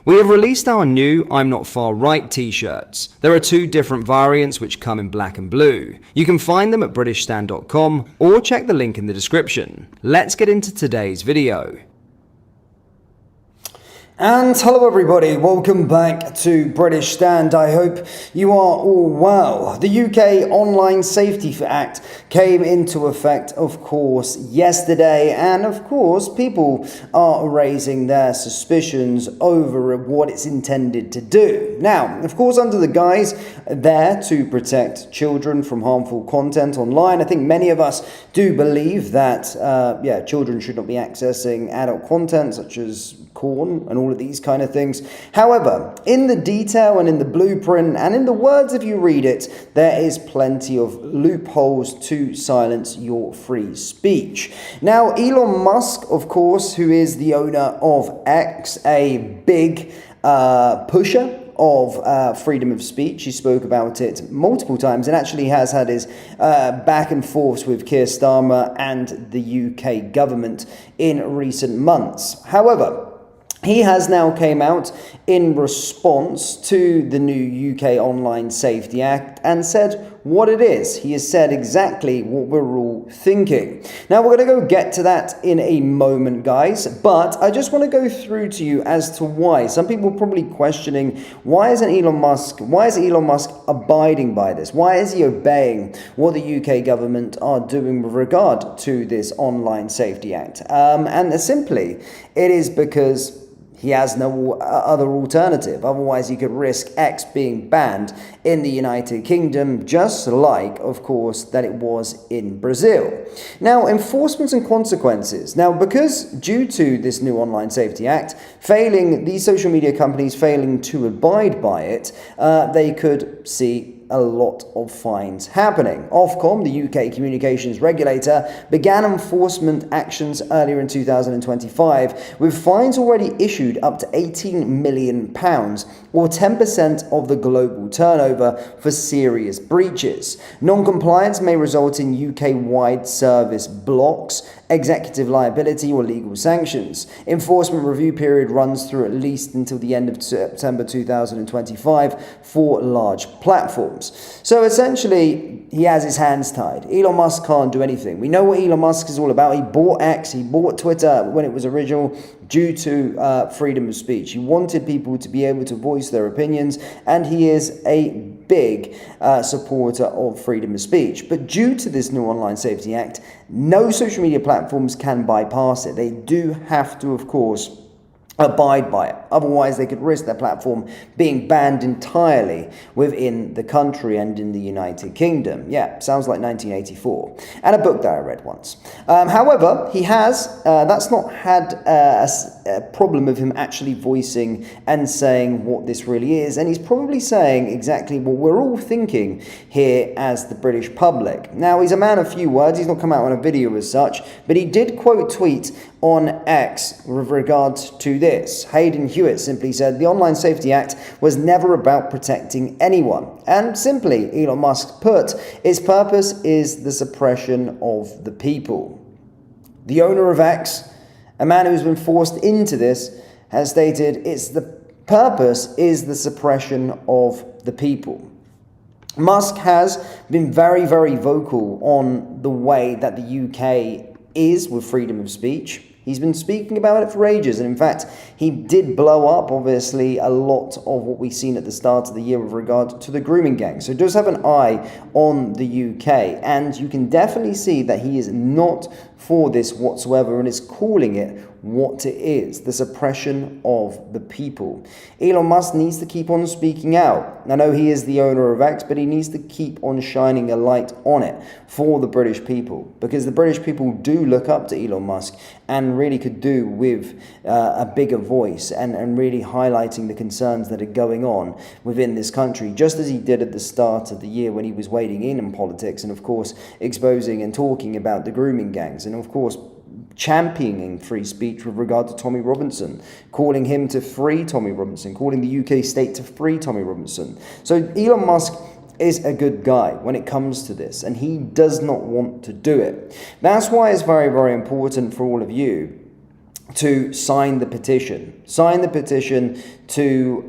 We have released our new I'm Not Far Right t-shirts. There are 2 different variants which come in black and blue. You can find them at britishstand.com or check the link in the description. Let's get into today's video. And hello everybody, welcome back to British Stand. I hope you are all well. The UK Online Safety Act came into effect, of course, yesterday, and of course people are raising their suspicions over what it's intended to do. Now, of course, under the guise there to protect children from harmful content online, I think many of us do believe that children should not be accessing adult content such as porn and all of these kind of things. However, in the detail and in the blueprint and in the words if you read it, there is plenty of loopholes to silence your free speech. Now, Elon Musk, of course, who is the owner of X, a big pusher of freedom of speech. He spoke about it multiple times and actually has had his back and forths with Keir Starmer and the UK government in recent months. However, he has now came out in response to the new UK Online Safety Act and said what it is. He has said exactly what we're all thinking. Now, we're going to go get to that in a moment, guys, but I just want to go through to you as to why. Some people are probably questioning, why is Elon Musk abiding by this? Why is he obeying what the UK government are doing with regard to this Online Safety Act? And simply, it is because he has no other alternative. Otherwise, he could risk X being banned in the United Kingdom, just like, of course, that it was in Brazil. Now, enforcement and consequences. Now, because due to this new Online Safety Act, these social media companies failing to abide by it, they could see a lot of fines happening. Ofcom, the UK communications regulator, began enforcement actions earlier in 2025, with fines already issued up to £18 million, or 10% of the global turnover for serious breaches. Non-compliance may result in UK-wide service blocks, executive liability, or legal sanctions. Enforcement review period runs through at least until the end of September 2025 for large platforms. So essentially, he has his hands tied. Elon Musk can't do anything. We know what Elon Musk is all about. He bought X, he bought Twitter when it was original due to freedom of speech. He wanted people to be able to voice their opinions, and he is a big supporter of freedom of speech. But due to this new Online Safety Act, no social media platforms can bypass it. They do have to, of course, abide by it. Otherwise, they could risk their platform being banned entirely within the country and in the United Kingdom. Yeah, sounds like 1984. And a book that I read once. However, he has, that's not had a problem of him actually voicing and saying what this really is. And he's probably saying exactly what we're all thinking here as the British public. Now, he's a man of few words. He's not come out on a video as such, but he did quote tweet on X with regard to this. Hayden Hewitt simply said, "The Online Safety Act was never about protecting anyone." And simply, Elon Musk put, its purpose is the suppression of the people. The owner of X, a man who's been forced into this, has stated the purpose is the suppression of the people. Musk has been very, very vocal on the way that the UK is with freedom of speech. He's been speaking about it for ages, and in fact, he did blow up, obviously, a lot of what we've seen at the start of the year with regard to the grooming gang. So he does have an eye on the UK, and you can definitely see that he is not for this whatsoever and is calling it what it is, the suppression of the people. Elon Musk needs to keep on speaking out. I know he is the owner of X, but he needs to keep on shining a light on it for the British people, because the British people do look up to Elon Musk and really could do with a bigger voice and really highlighting the concerns that are going on within this country, just as he did at the start of the year when he was wading in politics and, of course, exposing and talking about the grooming gangs and, of course, championing free speech with regard to Tommy Robinson, calling him to free Tommy Robinson, calling the UK state to free Tommy Robinson. So Elon Musk is a good guy when it comes to this, and he does not want to do it. That's why it's very, very important for all of you to sign the petition. Sign the petition to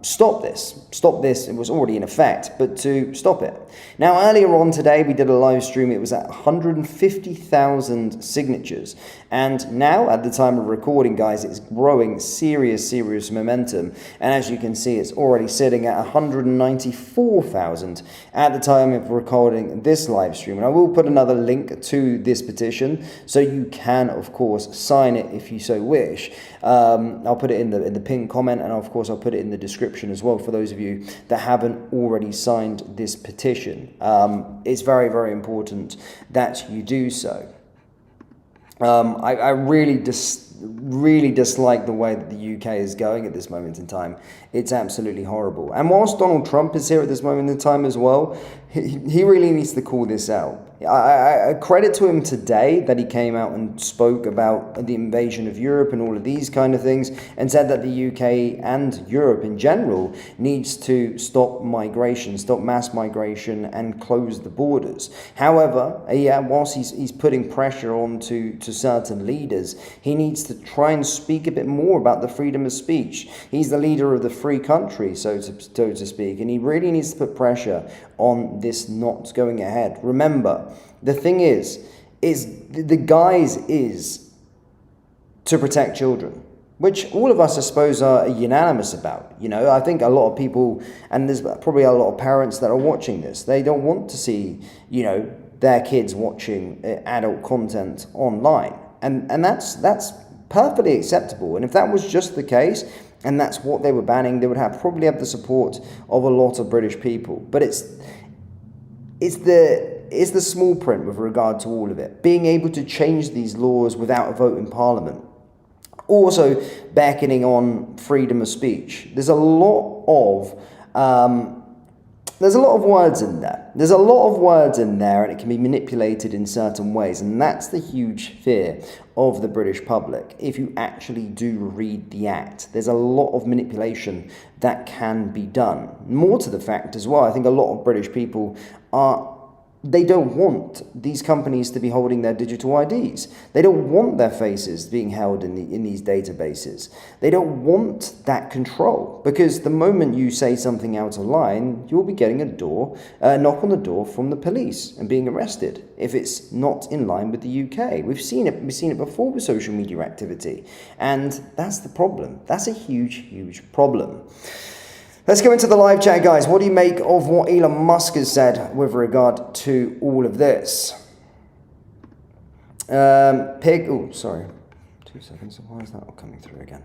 stop this. Stop this. It was already in effect, but to stop it. Now, earlier on today, we did a live stream. It was at 150,000 signatures. And now, at the time of recording, guys, it's growing serious momentum. And as you can see, it's already sitting at 194,000 at the time of recording this live stream. And I will put another link to this petition, so you can, of course, sign it if you so wish. I'll put it in the pinned comment, and of course I'll put it in the description as well for those of you that haven't already signed this petition. It's very important that you do so. I really dislike the way that the UK is going at this moment in time. It's absolutely horrible. And whilst Donald Trump is here at this moment in time as well, he really needs to call this out. I credit to him today that he came out and spoke about the invasion of Europe and all of these kind of things, and said that the UK and Europe in general needs to stop migration, stop mass migration, and close the borders. However, whilst he's putting pressure on to certain leaders, he needs to try and speak a bit more about the freedom of speech. He's the leader of the free country, so to speak, and he really needs to put pressure on this not going ahead. Remember, the thing is the guise is to protect children, which all of us, I suppose, are unanimous about. You know, I think a lot of people, and there's probably a lot of parents that are watching this, they don't want to see, you know, their kids watching adult content online. And that's perfectly acceptable. And if that was just the case, and that's what they were banning, they would probably have the support of a lot of British people. But it's the small print with regard to all of it. Being able to change these laws without a vote in Parliament. Also beckoning on freedom of speech. There's a lot of words in there. There's a lot of words in there, and it can be manipulated in certain ways. And that's the huge fear of the British public. If you actually do read the Act, there's a lot of manipulation that can be done. More to the fact as well, I think a lot of British people they don't want these companies to be holding their digital IDs. They don't want their faces being held in these databases. They don't want that control, because the moment you say something out of line, you'll be getting a knock on the door from the police and being arrested if it's not in line with the UK. We've seen it before with social media activity, and that's the problem. That's a huge problem. Let's go into the live chat, guys. What do you make of what Elon Musk has said with regard to all of this? Sorry. 2 seconds. Why is that not coming through again?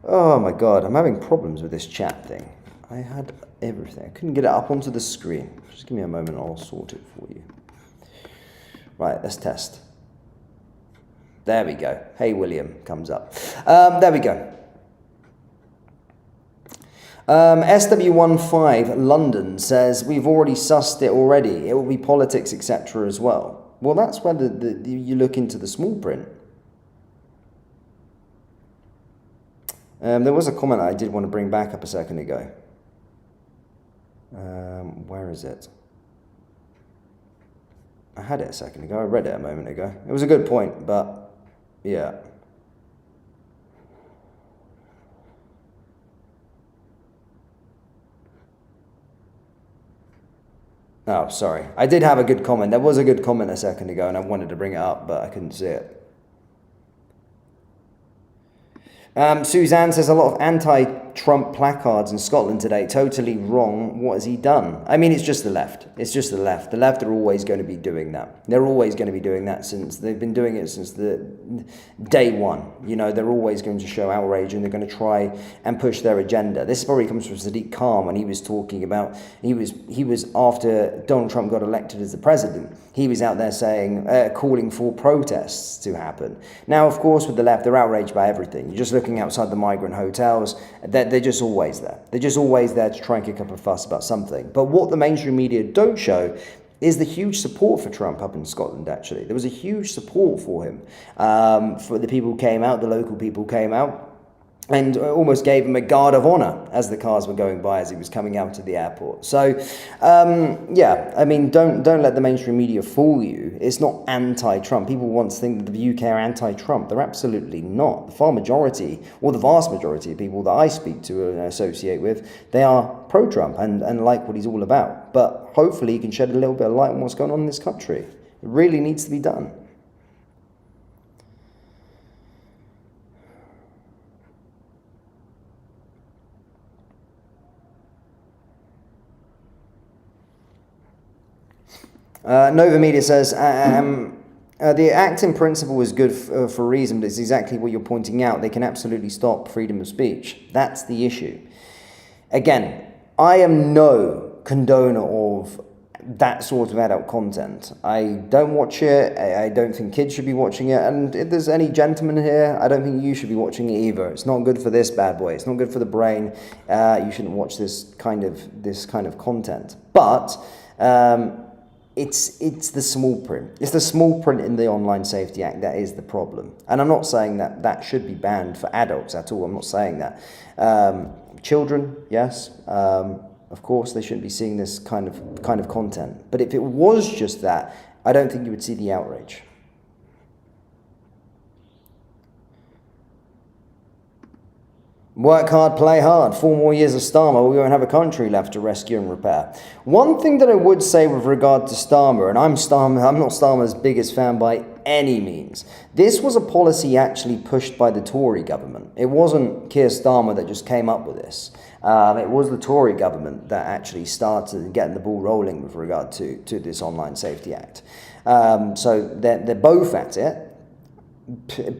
Oh my God, I'm having problems with this chat thing. I had everything. I couldn't get it up onto the screen. Just give me a moment, I'll sort it for you. Right, let's test. There we go. Hey, William comes up. There we go. SW15 London says, we've already sussed it already. It will be politics, etc. as well. Well, that's where you look into the small print. There was a comment I did want to bring back up a second ago. Where is it? I had it a second ago. I read it a moment ago. It was a good point, but yeah. Oh, sorry. I did have a good comment. There was a good comment a second ago, and I wanted to bring it up, but I couldn't see it. Suzanne says, a lot of anti-Trump placards in Scotland today. Totally wrong. What has he done? I mean, it's just the left. It's just the left. The left are always going to be doing that. They're always going to be doing that since they've been doing it since the day one. You know, they're always going to show outrage, and they're going to try and push their agenda. This probably comes from Sadiq Khan when he was talking about, he was after Donald Trump got elected as the president. He was out there saying, calling for protests to happen. Now, of course, with the left, they're outraged by everything. You're just looking outside the migrant hotels. They're just always there. They're just always there to try and kick up a fuss about something. But what the mainstream media don't show is the huge support for Trump up in Scotland, actually. There was a huge support for him. For the people who came out, the local people came out. and almost gave him a guard of honor as the cars were going by as he was coming out of the airport. So, yeah, I mean, don't let the mainstream media fool you. It's not anti-Trump. People once think that the UK are anti-Trump. They're absolutely not. The far majority, or the vast majority of people that I speak to and associate with, they are pro-Trump and like what he's all about. But hopefully he can shed a little bit of light on what's going on in this country. It really needs to be done. Nova Media says, the act in principle is good for a reason, but it's exactly what you're pointing out. They can absolutely stop freedom of speech. That's the issue. Again, I am no condoner of that sort of adult content. I don't watch it. I don't think kids should be watching it. And if there's any gentlemen here, I don't think you should be watching it either. It's not good for this bad boy. It's not good for the brain. You shouldn't watch this kind of content. But it's the small print. It's the small print in the Online Safety Act that is the problem. And I'm not saying that that should be banned for adults at all. I'm not saying that. Children, yes, of course, they shouldn't be seeing this kind of content. But if it was just that, I don't think you would see the outrage. Work hard, play hard. 4 more years of Starmer, we won't have a country left to rescue and repair. One thing that I would say with regard to Starmer, and I'm not Starmer's biggest fan by any means. This was a policy actually pushed by the Tory government. It wasn't Keir Starmer that just came up with this. It was the Tory government that actually started getting the ball rolling with regard to this Online Safety Act. So they're both at it.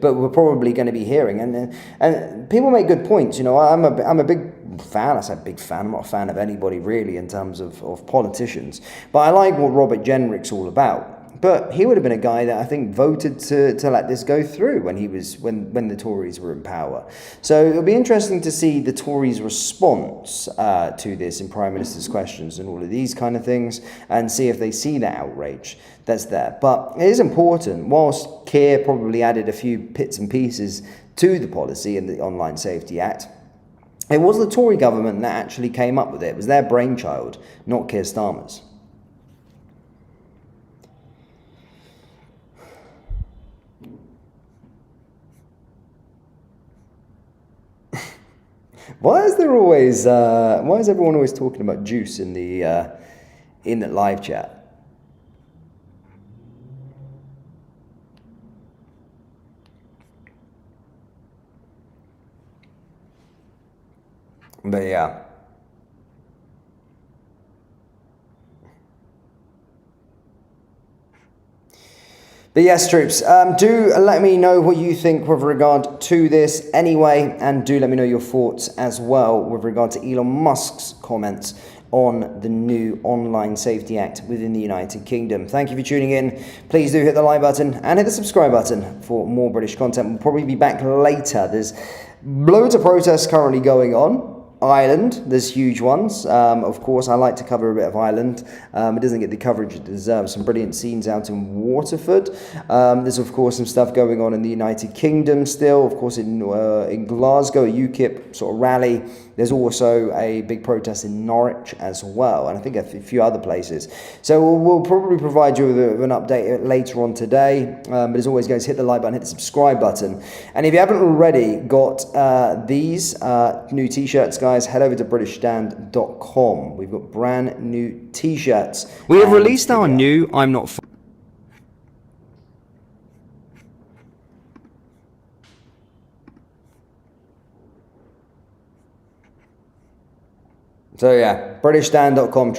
But we're probably going to be hearing, and people make good points. You know, I'm a big fan. I say big fan. I'm not a fan of anybody really in terms of politicians, but I like what Robert Jenrick's all about. But he would have been a guy that I think voted to let this go through when the Tories were in power. So it'll be interesting to see the Tories' response to this in Prime Minister's questions and all of these kind of things, and see if they see that outrage that's there. But it is important, whilst Keir probably added a few bits and pieces to the policy in the Online Safety Act, it was the Tory government that actually came up with it. It was their brainchild, not Keir Starmer's. Why is everyone always talking about juice in the live chat? But yeah. But yes, troops, do let me know what you think with regard to this anyway, and do let me know your thoughts as well with regard to Elon Musk's comments on the new Online Safety Act within the United Kingdom. Thank you for tuning in. Please do hit the like button and hit the subscribe button for more British content. We'll probably be back later. There's loads of protests currently going on. Ireland, there's huge ones. Of course, I like to cover a bit of Ireland. It doesn't get the coverage it deserves. Some brilliant scenes out in Waterford. There's, of course, some stuff going on in the United Kingdom still. Of course, in Glasgow, a UKIP sort of rally. There's also a big protest in Norwich as well, and I think a few other places. So we'll probably provide you with an update later on today. But as always, guys, hit the like button, hit the subscribe button. And if you haven't already got these new t-shirts, guys, head over to BritishStand.com. We've got brand new t-shirts. We have released our new I'm Not... So yeah, BritishStand.com.